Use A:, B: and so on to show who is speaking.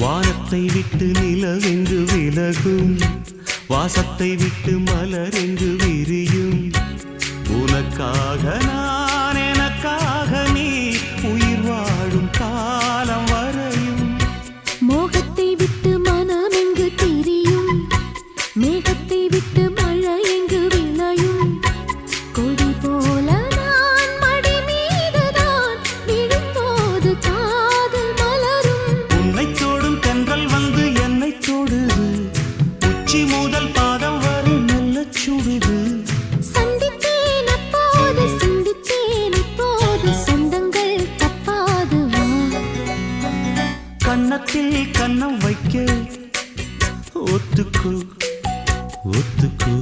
A: வானத்தை விட்டு நிலவெங்கு விலகும், வாசத்தை விட்டு மலரெங்கு விரியும். உனக்காக நான், எனக்காக நீ, உயிர் வாழும் காலம் வரையும்.
B: மோகத்தை விட்டு மனம் எங்கு திரியும், மேகத்தை விட்டு மழை எங்கு விளையும். கொடி போல நான் மடி மீதுதான் விழும்போது காதல் மலரும்.
A: உன்னை தோடும் தென்றல் வந்து என்னை தொடுது, உச்சி முதல் பாதம் வரை நல்ல சுடுது.
B: சந்தித்தேன் அப்போது, சிந்தித்தேன் இப்போது, சொந்தங்கள் தப்பாது வா.
A: கன்னத்தில் கன்னம் வைக்க ஒத்துக்கோ ஒத்துக்கோ.